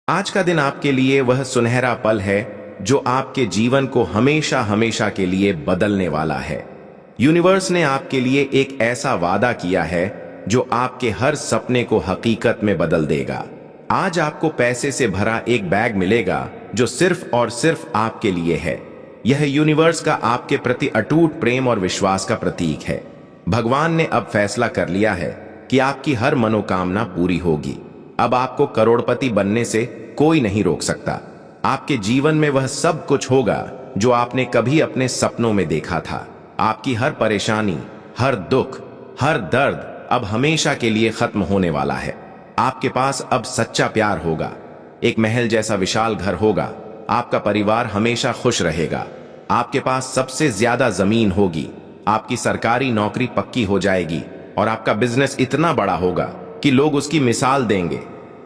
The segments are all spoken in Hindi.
आज का दिन आपके लिए वह सुनहरा पल है जो आपके जीवन को हमेशा हमेशा के लिए बदलने वाला है। यूनिवर्स ने आपके लिए एक ऐसा वादा किया है जो आपके हर सपने को हकीकत में बदल देगा। आज आपको पैसे से भरा एक बैग मिलेगा जो सिर्फ और सिर्फ आपके लिए है। यह यूनिवर्स का आपके प्रति अटूट प्रेम और विश्वास का प्रतीक है। भगवान ने अब फैसला कर लिया है कि आपकी हर मनोकामना पूरी होगी। अब आपको करोड़पति बनने से कोई नहीं रोक सकता। आपके जीवन में वह सब कुछ होगा जो आपने कभी अपने सपनों में देखा था। आपकी हर परेशानी, हर दुख, हर दर्द अब हमेशा के लिए खत्म होने वाला है। आपके पास अब सच्चा प्यार होगा, एक महल जैसा विशाल घर होगा, आपका परिवार हमेशा खुश रहेगा, आपके पास सबसे ज्यादा जमीन होगी, आपकी सरकारी नौकरी पक्की हो जाएगी और आपका बिजनेस इतना बड़ा होगा कि लोग उसकी मिसाल देंगे।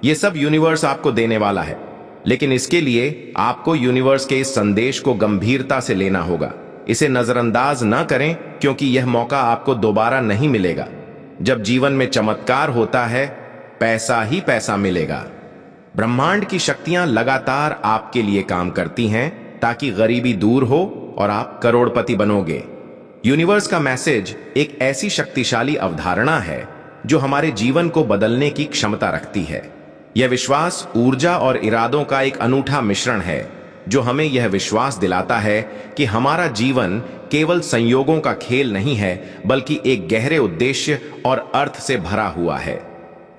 ये सब यूनिवर्स आपको देने वाला है, लेकिन इसके लिए आपको यूनिवर्स के इस संदेश को गंभीरता से लेना होगा। इसे नजरअंदाज न करें, क्योंकि यह मौका आपको दोबारा नहीं मिलेगा। जब जीवन में चमत्कार होता है, पैसा ही पैसा मिलेगा। ब्रह्मांड की शक्तियां लगातार आपके लिए काम करती हैं ताकि गरीबी दूर हो और आप करोड़पति बनोगे। यूनिवर्स का मैसेज एक ऐसी शक्तिशाली अवधारणा है जो हमारे जीवन को बदलने की क्षमता रखती है। यह विश्वास ऊर्जा और इरादों का एक अनूठा मिश्रण है जो हमें यह विश्वास दिलाता है कि हमारा जीवन केवल संयोगों का खेल नहीं है, बल्कि एक गहरे उद्देश्य और अर्थ से भरा हुआ है।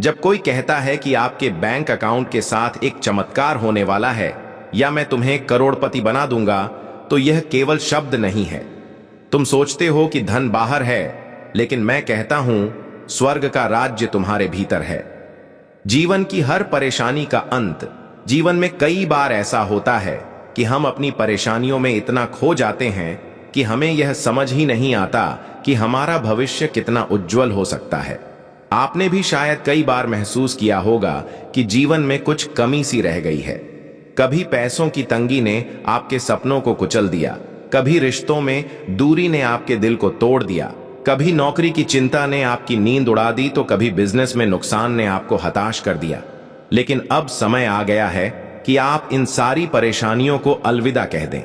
जब कोई कहता है कि आपके बैंक अकाउंट के साथ एक चमत्कार होने वाला है या मैं तुम्हें करोड़पति बना दूंगा, तो यह केवल शब्द नहीं है। तुम सोचते हो कि धन बाहर है, लेकिन मैं कहता हूं स्वर्ग का राज्य तुम्हारे भीतर है। जीवन की हर परेशानी का अंत। जीवन में कई बार ऐसा होता है कि हम अपनी परेशानियों में इतना खो जाते हैं कि हमें यह समझ ही नहीं आता कि हमारा भविष्य कितना उज्जवल हो सकता है। आपने भी शायद कई बार महसूस किया होगा कि जीवन में कुछ कमी सी रह गई है। कभी पैसों की तंगी ने आपके सपनों को कुचल दिया, कभी रिश्तों में दूरी ने आपके दिल को तोड़ दिया, कभी नौकरी की चिंता ने आपकी नींद उड़ा दी, तो कभी बिजनेस में नुकसान ने आपको हताश कर दिया। लेकिन अब समय आ गया है कि आप इन सारी परेशानियों को अलविदा कह दें।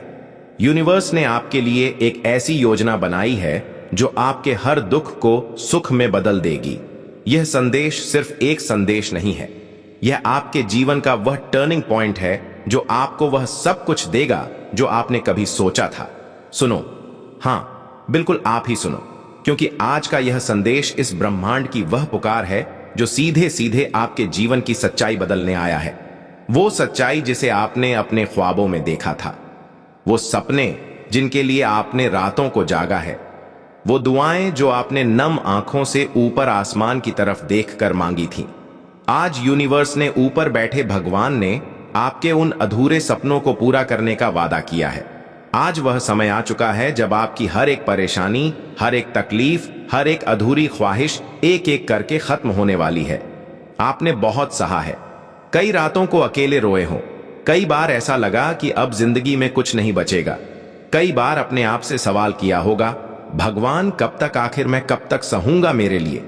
यूनिवर्स ने आपके लिए एक ऐसी योजना बनाई है जो आपके हर दुख को सुख में बदल देगी। यह संदेश सिर्फ एक संदेश नहीं है, यह आपके जीवन का वह टर्निंग पॉइंट है जो आपको वह सब कुछ देगा जो आपने कभी सोचा था। सुनो, हाँ, बिल्कुल आप ही सुनो, क्योंकि आज का यह संदेश इस ब्रह्मांड की वह पुकार है जो सीधे सीधे आपके जीवन की सच्चाई बदलने आया है। वो सच्चाई जिसे आपने अपने ख्वाबों में देखा था, वो सपने जिनके लिए आपने रातों को जागा है, वो दुआएं जो आपने नम आंखों से ऊपर आसमान की तरफ देखकर मांगी थी। आज यूनिवर्स ने, ऊपर बैठे भगवान ने, आपके उन अधूरे सपनों को पूरा करने का वादा किया है। आज वह समय आ चुका है जब आपकी हर एक परेशानी, हर एक तकलीफ, हर एक अधूरी ख्वाहिश एक एक करके खत्म होने वाली है। आपने बहुत सहा है, कई रातों को अकेले रोए हो, कई बार ऐसा लगा कि अब जिंदगी में कुछ नहीं बचेगा, कई बार अपने आप से सवाल किया होगा, भगवान कब तक, आखिर मैं कब तक सहूंगा मेरे लिए,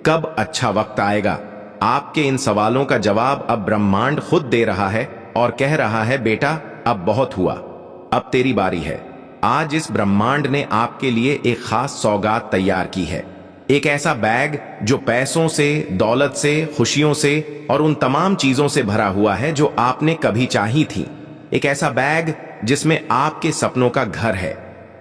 कब अच्छा वक्त आएगा। आपके इन सवालों का जवाब अब ब्रह्मांड खुद दे रहा है और कह रहा है, बेटा अब बहुत हुआ, अब तेरी बारी है। आज इस ब्रह्मांड ने आपके लिए एक खास सौगात तैयार की है, एक ऐसा बैग जो पैसों से, दौलत से, खुशियों से और उन तमाम चीजों से भरा हुआ है जो आपने कभी चाही थी। एक ऐसा बैग जिसमें आपके सपनों का घर है,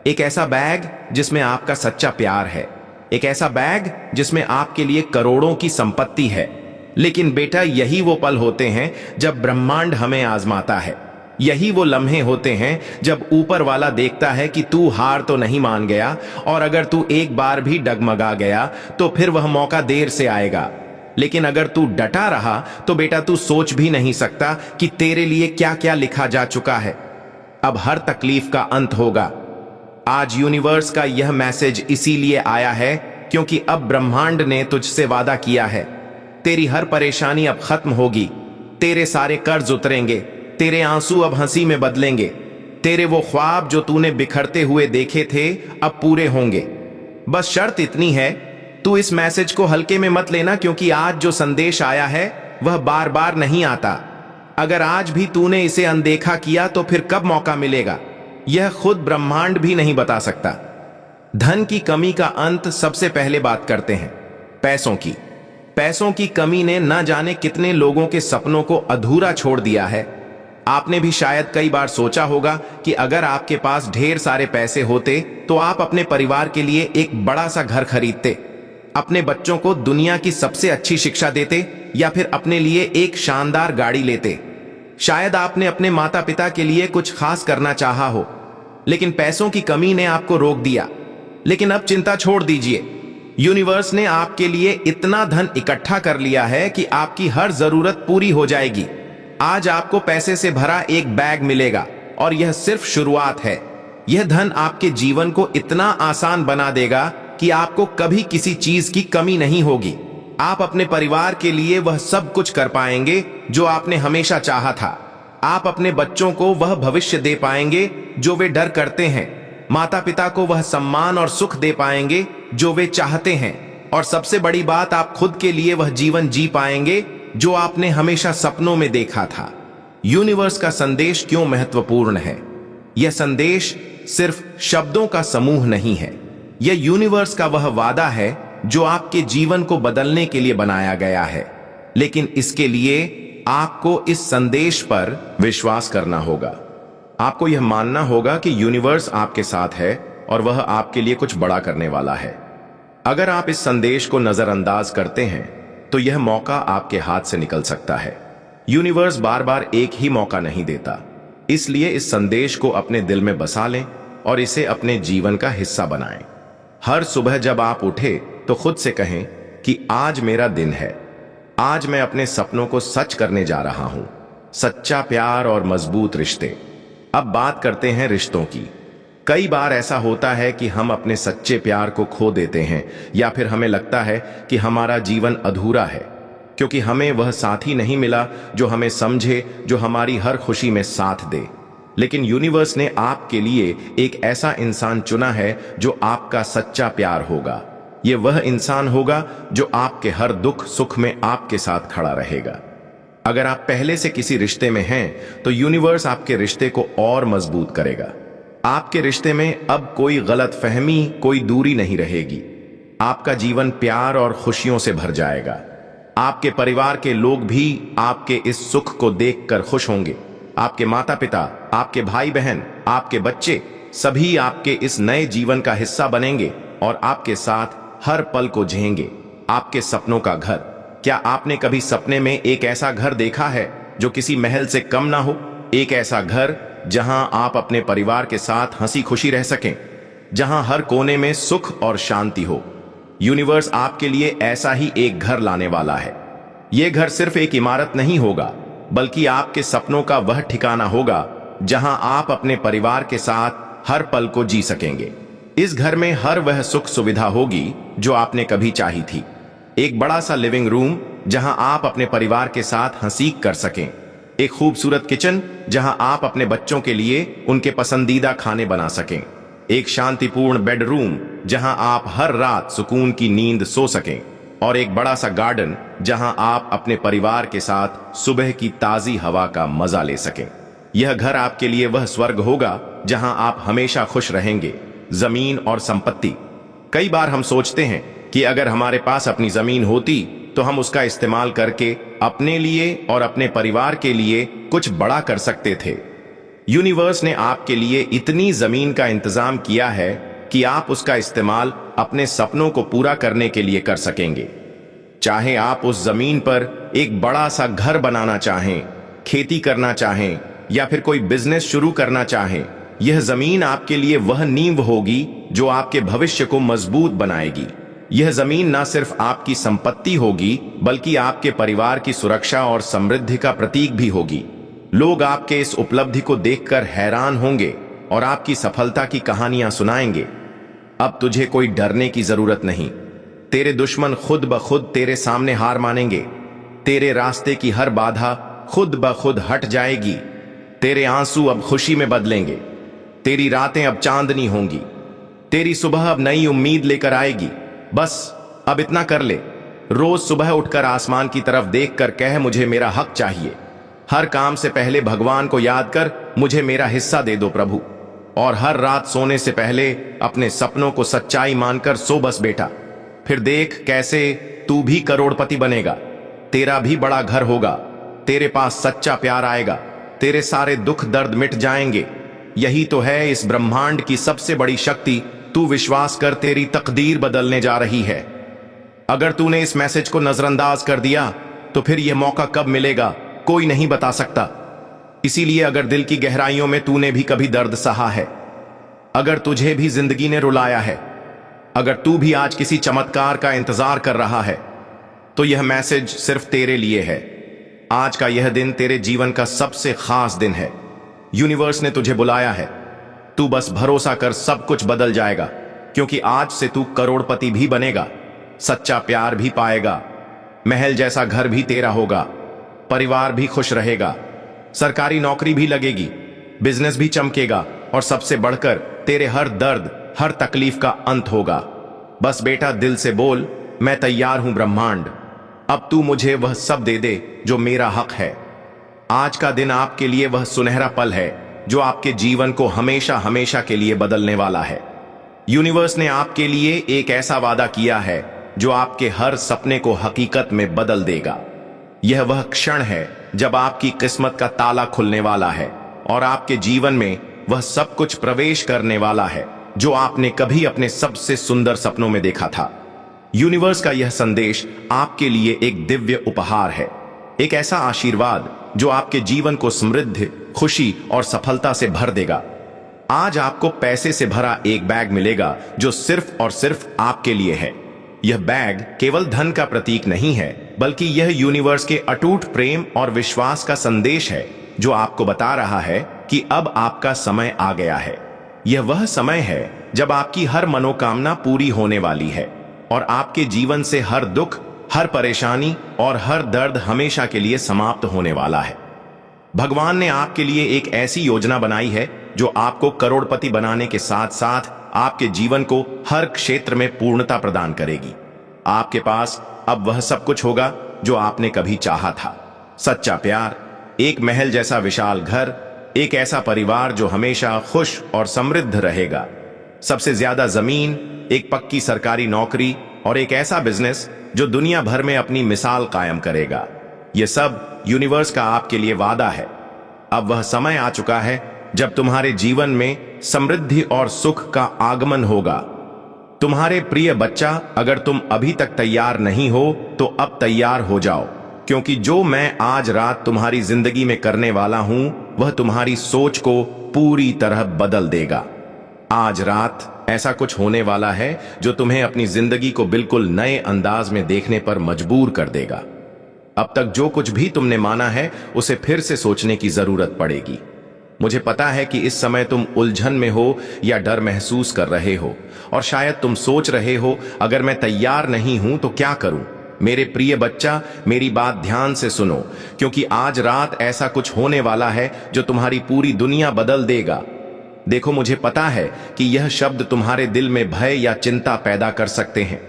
एक ऐसा बैग जिसमें आपका सच्चा प्यार है, एक ऐसा बैग जिसमें आपके लिए करोड़ों की संपत्ति है। लेकिन बेटा, यही वो पल होते हैं जब ब्रह्मांड हमें आजमाता है। यही वो लम्हे होते हैं जब ऊपर वाला देखता है कि तू हार तो नहीं मान गया, और अगर तू एक बार भी डगमगा गया तो फिर वह मौका देर से आएगा। लेकिन अगर तू डटा रहा तो बेटा, तू सोच भी नहीं सकता कि तेरे लिए क्या क्या लिखा जा चुका है। अब हर तकलीफ का अंत होगा। आज यूनिवर्स का यह मैसेज इसीलिए आया है क्योंकि अब ब्रह्मांड ने तुझसे वादा किया है, तेरी हर परेशानी अब खत्म होगी, तेरे सारे कर्ज उतरेंगे, तेरे आंसू अब हंसी में बदलेंगे, तेरे वो ख्वाब जो तूने बिखरते हुए देखे थे अब पूरे होंगे। बस शर्त इतनी है, तू इस मैसेज को हल्के में मत लेना, क्योंकि आज जो संदेश आया है वह बार बार नहीं आता। अगर आज भी तूने इसे अनदेखा किया तो फिर कब मौका मिलेगा, यह खुद ब्रह्मांड भी नहीं बता सकता। धन की कमी का अंत सबसे पहले बात करते हैं पैसों की। पैसों की कमी ने न जाने कितने लोगों के सपनों को अधूरा छोड़ दिया है। आपने भी शायद कई बार सोचा होगा कि अगर आपके पास ढेर सारे पैसे होते तो आप अपने परिवार के लिए एक बड़ा सा घर खरीदते, अपने बच्चों को दुनिया की सबसे अच्छी शिक्षा देते या फिर अपने लिए एक शानदार गाड़ी लेते। शायद आपने अपने माता पिता के लिए कुछ खास करना चाहा हो, लेकिन पैसों की कमी ने आपको रोक दिया। लेकिन अब चिंता छोड़ दीजिए, यूनिवर्स ने आपके लिए इतना धन इकट्ठा कर लिया है कि आपकी हर जरूरत पूरी हो जाएगी। आज आपको पैसे से भरा एक बैग मिलेगा और यह सिर्फ शुरुआत है। यह धन आपके जीवन को इतना आसान बना देगा कि आपको कभी किसी चीज की कमी नहीं होगी। आप अपने परिवार के लिए वह सब कुछ कर पाएंगे जो आपने हमेशा चाहा था। आप अपने बच्चों को वह भविष्य दे पाएंगे जो वे डर करते हैं। माता पिता को वह सम्मान और सुख दे पाएंगे जो वे चाहते हैं। और सबसे बड़ी बात, आप खुद के लिए वह जीवन जी पाएंगे जो आपने हमेशा सपनों में देखा था। यूनिवर्स का संदेश क्यों महत्वपूर्ण है? यह संदेश सिर्फ शब्दों का समूह नहीं है, यह यूनिवर्स का वह वादा है जो आपके जीवन को बदलने के लिए बनाया गया है। लेकिन इसके लिए आपको इस संदेश पर विश्वास करना होगा। आपको यह मानना होगा कि यूनिवर्स आपके साथ है और वह आपके लिए कुछ बड़ा करने वाला है। अगर आप इस संदेश को नजरअंदाज करते हैं तो यह मौका आपके हाथ से निकल सकता है। यूनिवर्स बार बार एक ही मौका नहीं देता, इसलिए इस संदेश को अपने दिल में बसा लें और इसे अपने जीवन का हिस्सा बनाएं। हर सुबह जब आप उठे तो खुद से कहें कि आज मेरा दिन है, आज मैं अपने सपनों को सच करने जा रहा हूं। सच्चा प्यार और मजबूत रिश्ते। अब बात करते हैं रिश्तों की। कई बार ऐसा होता है कि हम अपने सच्चे प्यार को खो देते हैं या फिर हमें लगता है कि हमारा जीवन अधूरा है क्योंकि हमें वह साथी नहीं मिला जो हमें समझे, जो हमारी हर खुशी में साथ दे। लेकिन यूनिवर्स ने आपके लिए एक ऐसा इंसान चुना है जो आपका सच्चा प्यार होगा। ये वह इंसान होगा जो आपके हर दुख सुख में आपके साथ खड़ा रहेगा। अगर आप पहले से किसी रिश्ते में हैं तो यूनिवर्स आपके रिश्ते को और मजबूत करेगा। आपके रिश्ते में अब कोई गलतफहमी, कोई दूरी नहीं रहेगी। आपका जीवन प्यार और खुशियों से भर जाएगा। आपके परिवार के लोग भी आपके इस सुख को देखकर खुश होंगे। आपके माता पिता, आपके भाई बहन, आपके बच्चे सभी आपके इस नए जीवन का हिस्सा बनेंगे और आपके साथ हर पल को जिएंगे। आपके सपनों का घर। क्या आपने कभी सपने में एक ऐसा घर देखा है जो किसी महल से कम ना हो? एक ऐसा घर जहां आप अपने परिवार के साथ हंसी खुशी रह सकें, जहां हर कोने में सुख और शांति हो। यूनिवर्स आपके लिए ऐसा ही एक घर लाने वाला है। यह घर सिर्फ एक इमारत नहीं होगा, बल्कि आपके सपनों का वह ठिकाना होगा जहां आप अपने परिवार के साथ हर पल को जी सकेंगे। इस घर में हर वह सुख सुविधा होगी जो आपने कभी चाही थी। एक बड़ा सा लिविंग रूम जहां आप अपने परिवार के साथ हंसी कर सकें। एक खूबसूरत किचन जहां आप अपने बच्चों के लिए उनके पसंदीदा खाने बना सकें। एक शांतिपूर्ण बेडरूम जहां आप हर रात सुकून की नींद सो सकें। और एक बड़ा सा गार्डन जहां आप अपने परिवार के साथ सुबह की ताजी हवा का मजा ले सकें। यह घर आपके लिए वह स्वर्ग होगा जहां आप हमेशा खुश रहेंगे। जमीन और संपत्ति। कई बार हम सोचते हैं कि अगर हमारे पास अपनी जमीन होती तो हम उसका इस्तेमाल करके अपने लिए और अपने परिवार के लिए कुछ बड़ा कर सकते थे। यूनिवर्स ने आपके लिए इतनी जमीन का इंतजाम किया है कि आप उसका इस्तेमाल अपने सपनों को पूरा करने के लिए कर सकेंगे। चाहे आप उस जमीन पर एक बड़ा सा घर बनाना चाहें, खेती करना चाहें या फिर कोई बिजनेस शुरू करना चाहें, यह जमीन आपके लिए वह नींव होगी जो आपके भविष्य को मजबूत बनाएगी। यह जमीन न सिर्फ आपकी संपत्ति होगी बल्कि आपके परिवार की सुरक्षा और समृद्धि का प्रतीक भी होगी। लोग आपके इस उपलब्धि को देखकर हैरान होंगे और आपकी सफलता की कहानियां सुनाएंगे। अब तुझे कोई डरने की जरूरत नहीं। तेरे दुश्मन खुद ब खुद तेरे सामने हार मानेंगे। तेरे रास्ते की हर बाधा खुद ब खुद हट जाएगी। तेरे आंसू अब खुशी में बदलेंगे। तेरी रातें अब चांदनी होंगी। तेरी सुबह अब नई उम्मीद लेकर आएगी। बस अब इतना कर ले, रोज सुबह उठकर आसमान की तरफ देखकर कह, मुझे मेरा हक चाहिए। हर काम से पहले भगवान को याद कर मुझे मेरा हिस्सा दे दो प्रभु। और हर रात सोने से पहले अपने सपनों को सच्चाई मानकर सो बस बेटा। फिर देख कैसे तू भी करोड़पति बनेगा, तेरा भी बड़ा घर होगा, तेरे पास सच्चा प्यार आएगा, तेरे सारे दुख दर्द मिट जाएंगे। यही तो है इस ब्रह्मांड की सबसे बड़ी शक्ति। तू विश्वास कर, तेरी तकदीर बदलने जा रही है। अगर तूने इस मैसेज को नजरअंदाज कर दिया तो फिर यह मौका कब मिलेगा कोई नहीं बता सकता। इसीलिए अगर दिल की गहराइयों में तूने भी कभी दर्द सहा है, अगर तुझे भी जिंदगी ने रुलाया है, अगर तू भी आज किसी चमत्कार का इंतजार कर रहा है, तो यह मैसेज सिर्फ तेरे लिए है। आज का यह दिन तेरे जीवन का सबसे खास दिन है। यूनिवर्स ने तुझे बुलाया है। तू बस भरोसा कर, सब कुछ बदल जाएगा, क्योंकि आज से तू करोड़पति भी बनेगा, सच्चा प्यार भी पाएगा, महल जैसा घर भी तेरा होगा, परिवार भी खुश रहेगा, सरकारी नौकरी भी लगेगी, बिजनेस भी चमकेगा और सबसे बढ़कर तेरे हर दर्द, हर तकलीफ का अंत होगा। बस बेटा दिल से बोल, मैं तैयार हूं ब्रह्मांड, अब तू मुझे वह सब दे दे जो मेरा हक है। आज का दिन आपके लिए वह सुनहरा पल है जो आपके जीवन को हमेशा हमेशा के लिए बदलने वाला है। यूनिवर्स ने आपके लिए एक ऐसा वादा किया है जो आपके हर सपने को हकीकत में बदल देगा। यह वह क्षण है जब आपकी किस्मत का ताला खुलने वाला है और आपके जीवन में वह सब कुछ प्रवेश करने वाला है जो आपने कभी अपने सबसे सुंदर सपनों में देखा था। यूनिवर्स का यह संदेश आपके लिए एक दिव्य उपहार है, एक ऐसा आशीर्वाद जो आपके जीवन को समृद्धि, खुशी और सफलता से भर देगा। आज आपको पैसे से भरा एक बैग मिलेगा जो सिर्फ और सिर्फ आपके लिए है। यह बैग केवल धन का प्रतीक नहीं है, बल्कि यह यूनिवर्स के अटूट प्रेम और विश्वास का संदेश है जो आपको बता रहा है कि अब आपका समय आ गया है। यह वह समय है जब आपकी हर मनोकामना पूरी होने वाली है और आपके जीवन से हर दुख, हर परेशानी और हर दर्द हमेशा के लिए समाप्त होने वाला है। भगवान ने आपके लिए एक ऐसी योजना बनाई है जो आपको करोड़पति बनाने के साथ साथ आपके जीवन को हर क्षेत्र में पूर्णता प्रदान करेगी। आपके पास अब वह सब कुछ होगा जो आपने कभी चाहा था, सच्चा प्यार, एक महल जैसा विशाल घर, एक ऐसा परिवार जो हमेशा खुश और समृद्ध रहेगा, सबसे ज्यादा जमीन, एक पक्की सरकारी नौकरी और एक ऐसा बिजनेस जो दुनिया भर में अपनी मिसाल कायम करेगा। यह सब यूनिवर्स का आपके लिए वादा है। अब वह समय आ चुका है जब तुम्हारे जीवन में समृद्धि और सुख का आगमन होगा। तुम्हारे प्रिय बच्चा, अगर तुम अभी तक तैयार नहीं हो तो अब तैयार हो जाओ, क्योंकि जो मैं आज रात तुम्हारी जिंदगी में करने वाला हूं वह तुम्हारी सोच को पूरी तरह बदल देगा। आज रात ऐसा कुछ होने वाला है जो तुम्हें अपनी जिंदगी को बिल्कुल नए अंदाज में देखने पर मजबूर कर देगा। अब तक जो कुछ भी तुमने माना है उसे फिर से सोचने की जरूरत पड़ेगी। मुझे पता है कि इस समय तुम उलझन में हो या डर महसूस कर रहे हो और शायद तुम सोच रहे हो, अगर मैं तैयार नहीं हूं तो क्या करूं। मेरे प्रिय बच्चा, मेरी बात ध्यान से सुनो, क्योंकि आज रात ऐसा कुछ होने वाला है जो तुम्हारी पूरी दुनिया बदल देगा। देखो, मुझे पता है कि यह शब्द तुम्हारे दिल में भय या चिंता पैदा कर सकते हैं,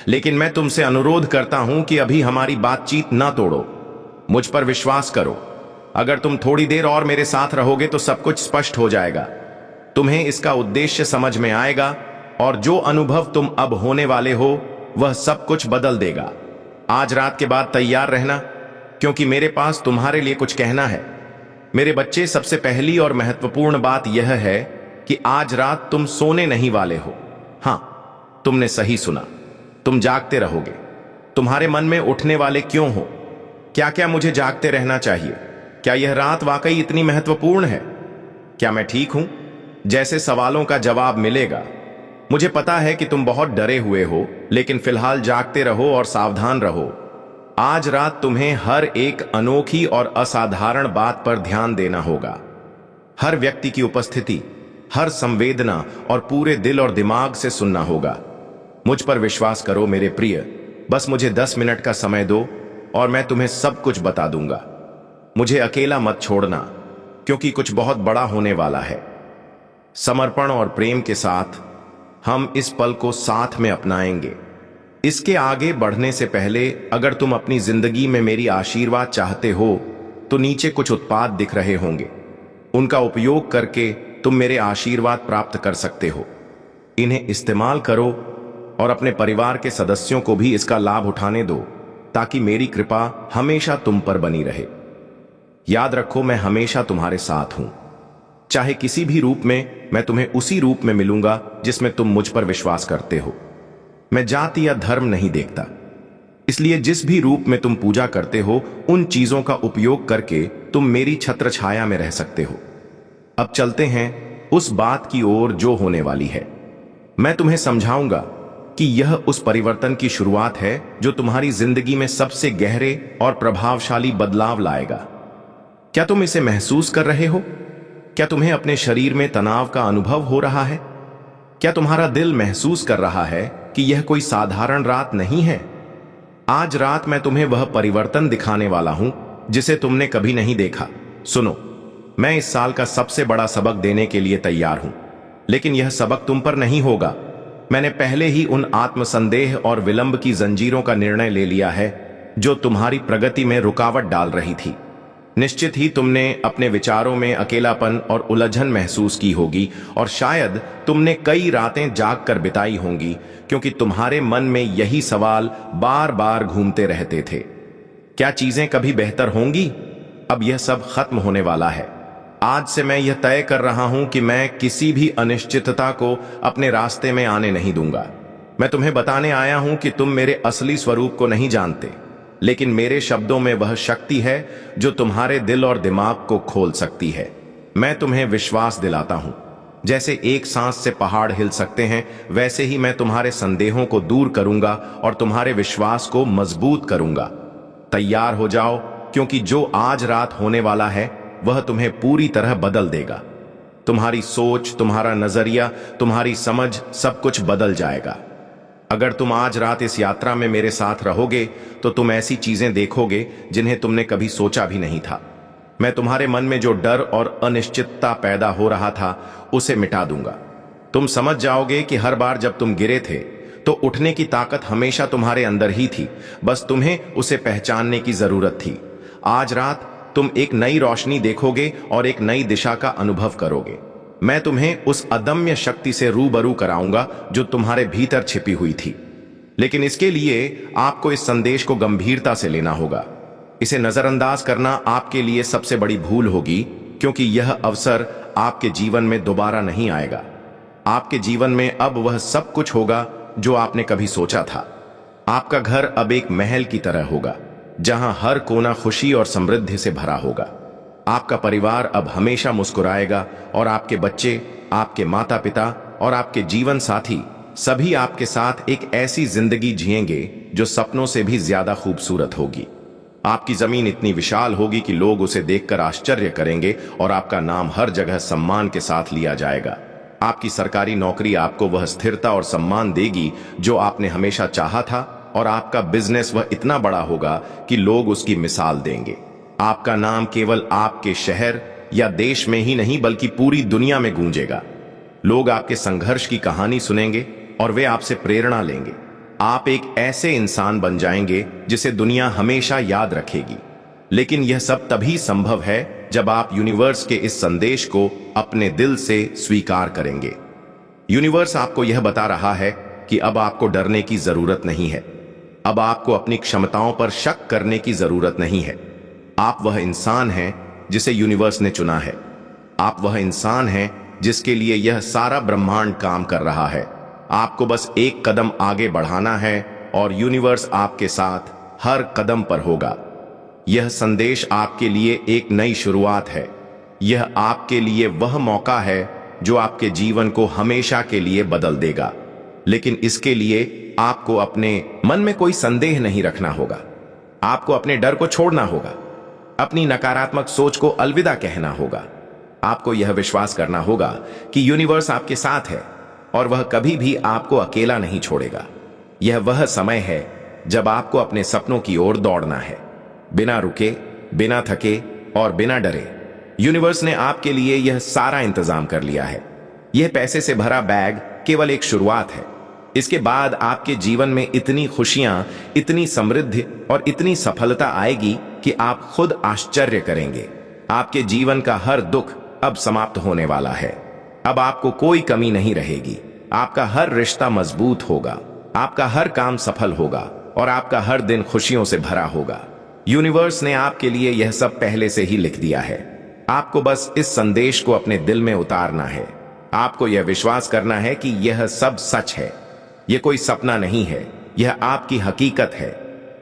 लेकिन मैं तुमसे अनुरोध करता हूं कि अभी हमारी बातचीत ना तोड़ो। मुझ पर विश्वास करो। अगर तुम थोड़ी देर और मेरे साथ रहोगे तो सब कुछ स्पष्ट हो जाएगा। तुम्हें इसका उद्देश्य समझ में आएगा और जो अनुभव तुम अब होने वाले हो वह सब कुछ बदल देगा। आज रात के बाद तैयार रहना, क्योंकि मेरे पास तुम्हारे लिए कुछ कहना है। मेरे बच्चे, सबसे पहली और महत्वपूर्ण बात यह है कि आज रात तुम सोने नहीं वाले हो। हाँ, तुमने सही सुना, तुम जागते रहोगे। तुम्हारे मन में उठने वाले क्यों हो? क्या क्या मुझे जागते रहना चाहिए? क्या यह रात वाकई इतनी महत्वपूर्ण है? क्या मैं ठीक हूं? जैसे सवालों का जवाब मिलेगा। मुझे पता है कि तुम बहुत डरे हुए हो, लेकिन फिलहाल जागते रहो और सावधान रहो। आज रात तुम्हें हर एक अनोखी और असाधारण बात पर ध्यान देना होगा। हर व्यक्ति की उपस्थिति, हर संवेदना और पूरे दिल और दिमाग से सुनना होगा। मुझ पर विश्वास करो मेरे प्रिय, बस मुझे 10 मिनट का समय दो और मैं तुम्हें सब कुछ बता दूंगा। मुझे अकेला मत छोड़ना, क्योंकि कुछ बहुत बड़ा होने वाला है। समर्पण और प्रेम के साथ हम इस पल को साथ में अपनाएंगे। इसके आगे बढ़ने से पहले, अगर तुम अपनी जिंदगी में मेरी आशीर्वाद चाहते हो तो नीचे कुछ उत्पाद दिख रहे होंगे। उनका उपयोग करके तुम मेरे आशीर्वाद प्राप्त कर सकते हो। इन्हें इस्तेमाल करो और अपने परिवार के सदस्यों को भी इसका लाभ उठाने दो, ताकि मेरी कृपा हमेशा तुम पर बनी रहे। याद रखो, मैं हमेशा तुम्हारे साथ हूं। चाहे किसी भी रूप में, मैं तुम्हें उसी रूप में मिलूंगा जिसमें तुम मुझ पर विश्वास करते हो। मैं जाति या धर्म नहीं देखता, इसलिए जिस भी रूप में तुम पूजा करते हो, उन चीजों का उपयोग करके तुम मेरी छत्र छाया में रह सकते हो। अब चलते हैं उस बात की ओर जो होने वाली है। मैं तुम्हें समझाऊंगा कि यह उस परिवर्तन की शुरुआत है जो तुम्हारी जिंदगी में सबसे गहरे और प्रभावशाली बदलाव लाएगा। क्या तुम इसे महसूस कर रहे हो? क्या तुम्हें अपने शरीर में तनाव का अनुभव हो रहा है? क्या तुम्हारा दिल महसूस कर रहा है कि यह कोई साधारण रात नहीं है? आज रात मैं तुम्हें वह परिवर्तन दिखाने वाला हूं जिसे तुमने कभी नहीं देखा। सुनो, मैं इस साल का सबसे बड़ा सबक देने के लिए तैयार हूं, लेकिन यह सबक तुम पर नहीं होगा। मैंने पहले ही उन आत्मसंदेह और विलंब की जंजीरों का निर्णय ले लिया है जो तुम्हारी प्रगति में रुकावट डाल रही थी। निश्चित ही तुमने अपने विचारों में अकेलापन और उलझन महसूस की होगी, और शायद तुमने कई रातें जाग कर बिताई होंगी, क्योंकि तुम्हारे मन में यही सवाल बार बार घूमते रहते थे। क्या चीजें कभी बेहतर होंगी? अब यह सब खत्म होने वाला है। आज से मैं यह तय कर रहा हूं कि मैं किसी भी अनिश्चितता को अपने रास्ते में आने नहीं दूंगा। मैं तुम्हें बताने आया हूं कि तुम मेरे असली स्वरूप को नहीं जानते, लेकिन मेरे शब्दों में वह शक्ति है जो तुम्हारे दिल और दिमाग को खोल सकती है। मैं तुम्हें विश्वास दिलाता हूं, जैसे एक सांस से पहाड़ हिल सकते हैं, वैसे ही मैं तुम्हारे संदेहों को दूर करूंगा और तुम्हारे विश्वास को मजबूत करूंगा। तैयार हो जाओ, क्योंकि जो आज रात होने वाला है वह तुम्हें पूरी तरह बदल देगा। तुम्हारी सोच, तुम्हारा नजरिया, तुम्हारी समझ, सब कुछ बदल जाएगा। अगर तुम आज रात इस यात्रा में मेरे साथ रहोगे तो तुम ऐसी चीजें देखोगे जिन्हें तुमने कभी सोचा भी नहीं था। मैं तुम्हारे मन में जो डर और अनिश्चितता पैदा हो रहा था उसे मिटा दूंगा। तुम समझ जाओगे कि हर बार जब तुम गिरे थे तो उठने की ताकत हमेशा तुम्हारे अंदर ही थी, बस तुम्हें उसे पहचानने की जरूरत थी। आज रात तुम एक नई रोशनी देखोगे और एक नई दिशा का अनुभव करोगे। मैं तुम्हें उस अदम्य शक्ति से रूबरू कराऊंगा जो तुम्हारे भीतर छिपी हुई थी। लेकिन इसके लिए आपको इस संदेश को गंभीरता से लेना होगा। इसे नजरअंदाज करना आपके लिए सबसे बड़ी भूल होगी, क्योंकि यह अवसर आपके जीवन में दोबारा नहीं आएगा। आपके जीवन में अब वह सब कुछ होगा जो आपने कभी सोचा था। आपका घर अब एक महल की तरह होगा, जहां हर कोना खुशी और समृद्धि से भरा होगा। आपका परिवार अब हमेशा मुस्कुराएगा और आपके बच्चे, आपके माता पिता और आपके जीवन साथी सभी आपके साथ एक ऐसी जिंदगी जिएंगे जो सपनों से भी ज्यादा खूबसूरत होगी। आपकी जमीन इतनी विशाल होगी कि लोग उसे देखकर आश्चर्य करेंगे और आपका नाम हर जगह सम्मान के साथ लिया जाएगा। आपकी सरकारी नौकरी आपको वह स्थिरता और सम्मान देगी जो आपने हमेशा चाहा था, और आपका बिजनेस वह इतना बड़ा होगा कि लोग उसकी मिसाल देंगे। आपका नाम केवल आपके शहर या देश में ही नहीं बल्कि पूरी दुनिया में गूंजेगा। लोग आपके संघर्ष की कहानी सुनेंगे और वे आपसे प्रेरणा लेंगे। आप एक ऐसे इंसान बन जाएंगे जिसे दुनिया हमेशा याद रखेगी। लेकिन यह सब तभी संभव है जब आप यूनिवर्स के इस संदेश को अपने दिल से स्वीकार करेंगे। यूनिवर्स आपको यह बता रहा है कि अब आपको डरने की जरूरत नहीं है। अब आपको अपनी क्षमताओं पर शक करने की जरूरत नहीं है। आप वह इंसान हैं जिसे यूनिवर्स ने चुना है। आप वह इंसान हैं जिसके लिए यह सारा ब्रह्मांड काम कर रहा है। आपको बस एक कदम आगे बढ़ाना है और यूनिवर्स आपके साथ हर कदम पर होगा। यह संदेश आपके लिए एक नई शुरुआत है। यह आपके लिए वह मौका है जो आपके जीवन को हमेशा के लिए बदल देगा। लेकिन इसके लिए आपको अपने मन में कोई संदेह नहीं रखना होगा। आपको अपने डर को छोड़ना होगा। अपनी नकारात्मक सोच को अलविदा कहना होगा। आपको यह विश्वास करना होगा कि यूनिवर्स आपके साथ है और वह कभी भी आपको अकेला नहीं छोड़ेगा। यह वह समय है जब आपको अपने सपनों की ओर दौड़ना है, बिना रुके, बिना थके और बिना डरे। यूनिवर्स ने आपके लिए यह सारा इंतजाम कर लिया है। यह पैसे से भरा बैग केवल एक शुरुआत है। इसके बाद आपके जीवन में इतनी खुशियां, इतनी समृद्धि और इतनी सफलता आएगी कि आप खुद आश्चर्य करेंगे। आपके जीवन का हर दुख अब समाप्त होने वाला है। अब आपको कोई कमी नहीं रहेगी। आपका हर रिश्ता मजबूत होगा, आपका हर काम सफल होगा और आपका हर दिन खुशियों से भरा होगा। यूनिवर्स ने आपके लिए यह सब पहले से ही लिख दिया है। आपको बस इस संदेश को अपने दिल में उतारना है। आपको यह विश्वास करना है कि यह सब सच है। यह कोई सपना नहीं है, यह आपकी हकीकत है।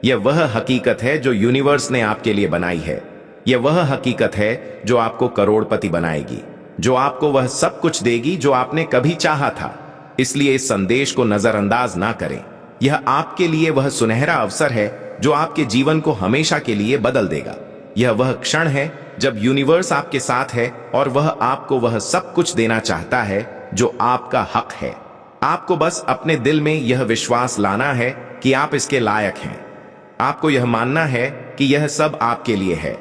यह वह हकीकत है जो यूनिवर्स ने आपके लिए बनाई है। यह वह हकीकत है जो आपको करोड़पति बनाएगी, जो आपको वह सब कुछ देगी जो आपने कभी चाहा था। इसलिए इस संदेश को नजरअंदाज ना करें। यह आपके लिए वह सुनहरा अवसर है जो आपके जीवन को हमेशा के लिए बदल देगा। यह वह क्षण है जब यूनिवर्स आपके साथ है और वह आपको वह सब कुछ देना चाहता है जो आपका हक है। आपको बस अपने दिल में यह विश्वास लाना है कि आप इसके लायक हैं। आपको यह मानना है कि यह सब आपके लिए है।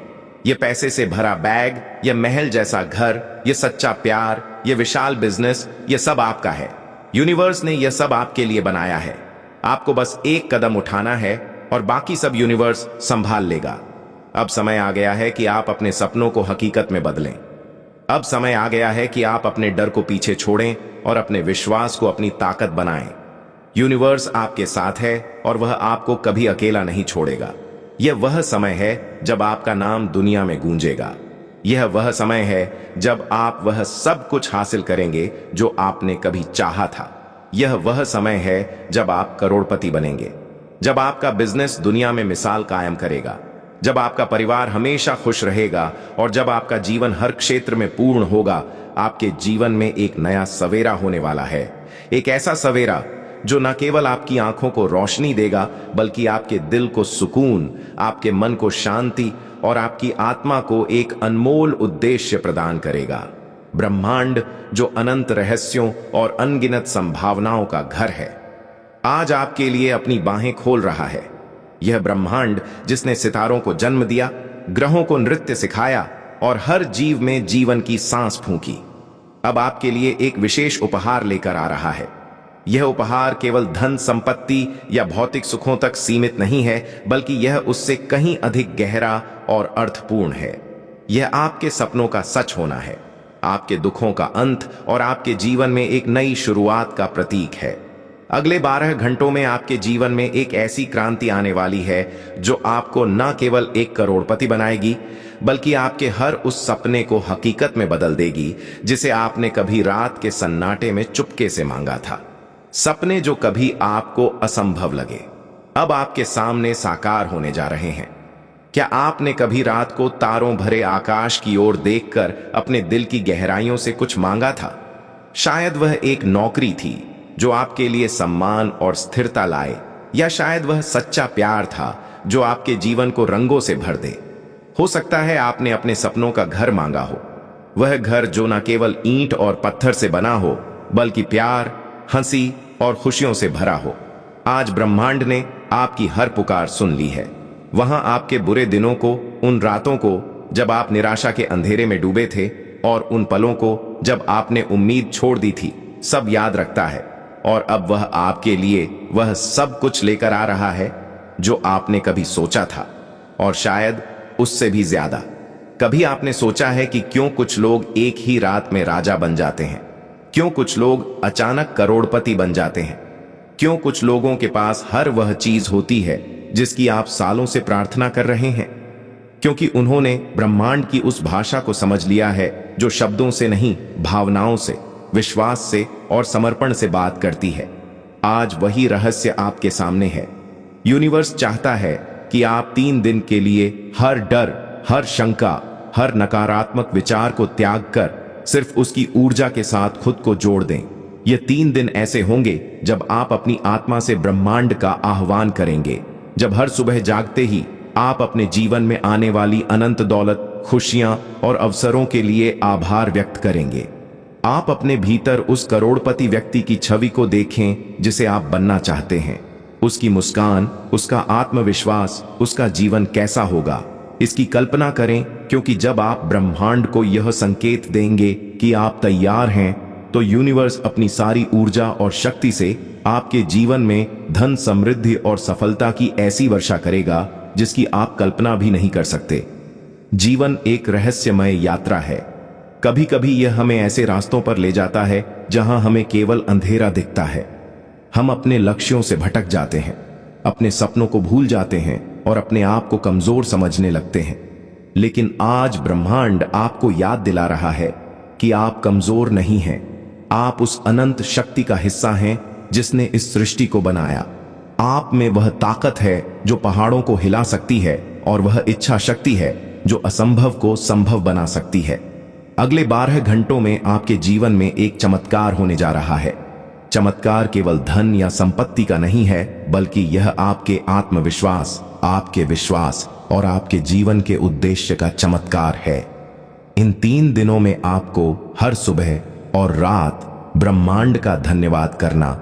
यह पैसे से भरा बैग, यह महल जैसा घर, यह सच्चा प्यार, यह विशाल बिजनेस, यह सब आपका है। यूनिवर्स ने यह सब आपके लिए बनाया है। आपको बस एक कदम उठाना है और बाकी सब यूनिवर्स संभाल लेगा। अब समय आ गया है कि आप अपने सपनों को हकीकत में बदलें। अब समय आ गया है कि आप अपने डर को पीछे छोड़ें और अपने विश्वास को अपनी ताकत बनाएं। यूनिवर्स आपके साथ है और वह आपको कभी अकेला नहीं छोड़ेगा। यह वह समय है जब आपका नाम दुनिया में गूंजेगा। यह वह समय है जब आप वह सब कुछ हासिल करेंगे जो आपने कभी चाहा था। यह वह समय है जब आप करोड़पति बनेंगे, जब आपका बिजनेस दुनिया में मिसाल कायम करेगा, जब आपका परिवार हमेशा खुश रहेगा और जब आपका जीवन हर क्षेत्र में पूर्ण होगा। आपके जीवन में एक नया सवेरा होने वाला है। एक ऐसा सवेरा जो न केवल आपकी आंखों को रोशनी देगा बल्कि आपके दिल को सुकून, आपके मन को शांति और आपकी आत्मा को एक अनमोल उद्देश्य प्रदान करेगा। ब्रह्मांड जो अनंत रहस्यों और अनगिनत संभावनाओं का घर है, आज आपके लिए अपनी बाहें खोल रहा है। यह ब्रह्मांड जिसने सितारों को जन्म दिया, ग्रहों को नृत्य सिखाया और हर जीव में जीवन की सांस फूंकी, अब आपके लिए एक विशेष उपहार लेकर आ रहा है। यह उपहार केवल धन संपत्ति या भौतिक सुखों तक सीमित नहीं है, बल्कि यह उससे कहीं अधिक गहरा और अर्थपूर्ण है। यह आपके सपनों का सच होना है, आपके दुखों का अंत और आपके जीवन में एक नई शुरुआत का प्रतीक है। अगले 12 घंटों में आपके जीवन में एक ऐसी क्रांति आने वाली है जो आपको न केवल एक करोड़पति बनाएगी बल्कि आपके हर उस सपने को हकीकत में बदल देगी जिसे आपने कभी रात के सन्नाटे में चुपके से मांगा था। सपने जो कभी आपको असंभव लगे, अब आपके सामने साकार होने जा रहे हैं। क्या आपने कभी रात को तारों भरे आकाश की ओर देखकर अपने दिल की गहराइयों से कुछ मांगा था? शायद वह एक नौकरी थी जो आपके लिए सम्मान और स्थिरता लाए, या शायद वह सच्चा प्यार था जो आपके जीवन को रंगों से भर दे। हो सकता है आपने अपने सपनों का घर मांगा हो, वह घर जो न केवल ईंट और पत्थर से बना हो बल्कि प्यार, हंसी और खुशियों से भरा हो। आज ब्रह्मांड ने आपकी हर पुकार सुन ली है। वहां आपके बुरे दिनों को, उन रातों को जब आप निराशा के अंधेरे में डूबे थे और उन पलों को जब आपने उम्मीद छोड़ दी थी, सब याद रखता है। और अब वह आपके लिए वह सब कुछ लेकर आ रहा है जो आपने कभी सोचा था, और शायद उससे भी ज्यादा। कभी आपने सोचा है कि क्यों कुछ लोग एक ही रात में राजा बन जाते हैं, क्यों कुछ लोग अचानक करोड़पति बन जाते हैं, क्यों कुछ लोगों के पास हर वह चीज होती है जिसकी आप सालों से प्रार्थना कर रहे हैं? क्योंकि उन्होंने ब्रह्मांड की उस भाषा को समझ लिया है जो शब्दों से नहीं, भावनाओं से, विश्वास से और समर्पण से बात करती है। आज वही रहस्य आपके सामने है। यूनिवर्स चाहता है कि आप 3 दिन के लिए हर डर, हर शंका, हर नकारात्मक विचार को त्याग कर सिर्फ उसकी ऊर्जा के साथ खुद को जोड़ दें। ये 3 दिन ऐसे होंगे जब आप अपनी आत्मा से ब्रह्मांड का आह्वान करेंगे, जब हर सुबह जागते ही आप अपने जीवन में आने वाली अनंत दौलत, खुशियां और अवसरों के लिए आभार व्यक्त करेंगे। आप अपने भीतर उस करोड़पति व्यक्ति की छवि को देखें जिसे आप बनना चाहते हैं। उसकी मुस्कान, उसका आत्मविश्वास, उसका जीवन कैसा होगा, इसकी कल्पना करें, क्योंकि जब आप ब्रह्मांड को यह संकेत देंगे कि आप तैयार हैं, तो यूनिवर्स अपनी सारी ऊर्जा और शक्ति से आपके जीवन में धन, समृद्धि और सफलता की ऐसी वर्षा करेगा जिसकी आप कल्पना भी नहीं कर सकते। जीवन एक रहस्यमय यात्रा है। कभी कभी यह हमें ऐसे रास्तों पर ले जाता है जहां हमें केवल अंधेरा दिखता है। हम अपने लक्ष्यों से भटक जाते हैं, अपने सपनों को भूल जाते हैं और अपने आप को कमजोर समझने लगते हैं। लेकिन आज ब्रह्मांड आपको याद दिला रहा है कि आप कमजोर नहीं हैं। आप उस अनंत शक्ति का हिस्सा हैं जिसने इस सृष्टि को बनाया। आप में वह ताकत है जो पहाड़ों को हिला सकती है और वह इच्छा शक्ति है जो असंभव को संभव बना सकती है। अगले 12 घंटों में आपके जीवन में एक चमत्कार होने जा रहा है। चमत्कार केवल धन या संपत्ति का नहीं है, बल्कि यह आपके आत्मविश्वास, आपके विश्वास और आपके जीवन के उद्देश्य का चमत्कार है। इन 3 दिनों में आपको हर सुबह और रात ब्रह्मांड का धन्यवाद करना